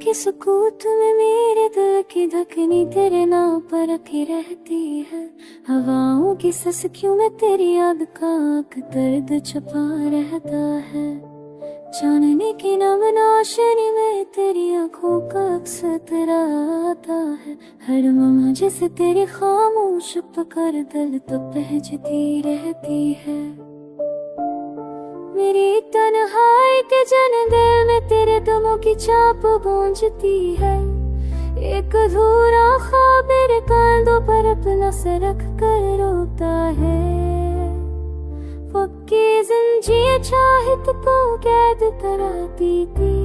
की सुकूत में मेरे दिल की धड़कनी तेरे नाम पर रखी रहती है। हवाओं की सस्कियों में तेरी याद का दर्द छुपा रहता है। चांदनी की नम रोशनी में तेरी आंखों का अक्स तेरा आता है। हर लम्हा जैसे तेरी खामोश पकड़ दिल तो बहजती रहती है। मेरी तन्हाई के दिल में तेरे दमों की चाप गूंजती है। एक अधूरा ख्वाब मेरे कांधों पर अपना सर रख कर रोता है। पक्की ज़ंजीर चाहत को कैद कराती थी,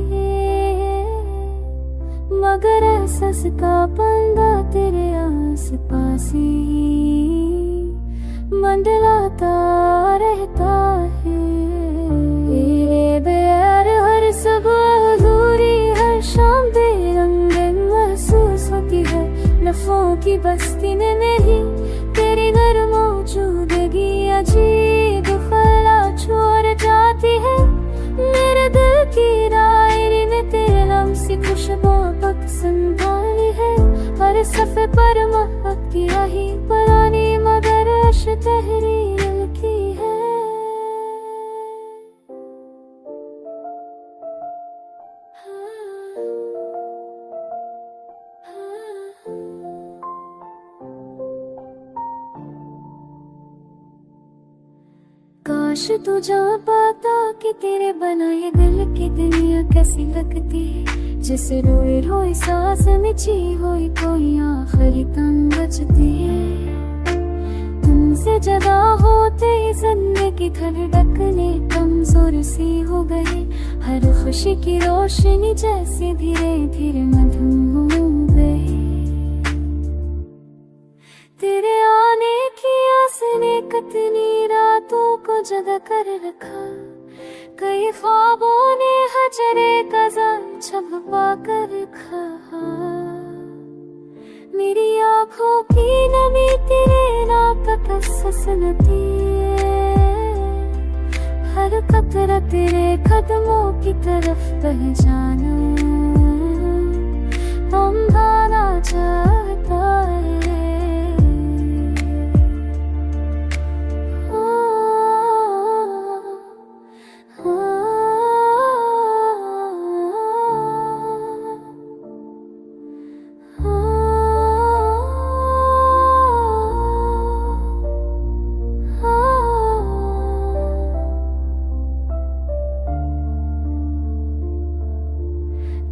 मगर एहसास का पंगा तेरे आस पास ही मंडलाता रहता है। तेरे बगैर हर सुबह अधूरी, हर शाम बेरंगे महसूस होती है। लफ्ज़ों की बस्ती में नहीं तेरी घर मौजूदगी अजीब खला छोड़ जाती है। मेरे दिल की डायरी में तेरे नाम से खुशबू पक संभाली है। हर सफ़े पर मोहब्बत की यही पुरानी मगर अश तहरीर की है। काश तू जान पाता कि तेरे बनाए दिल की दुनिया कैसी लगती है। जिसे रोए रोए सांस में ची हुई कोई आखिरी तंग बचती है। तुमसे जुदा होते ही जिंदगी धड़कने कमजोर सी हो गई। हर खुशी की रोशनी जैसे धीरे धीरे मधुम हो गई। तेरे आने की आस ने कितनी रातों को जगा कर रखा। कई ख्वाबों ने हजरे का जाल छुपा कर रखा। मेरी आँखों की नमी तेरे नाम का सनती है। हर कतरा तेरे कदमों की तरफ पहचाना थमना चाहता है।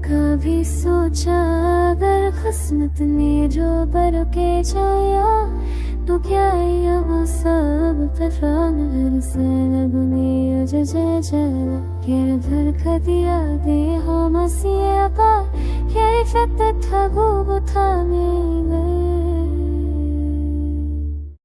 कभी सोचा अगर किस्मत ने जो बरके छाया तो क्या ये वो सब पर से लगने जला फिर भर कर दिया दे हम हंसिया का ये फत था वो थामे गए।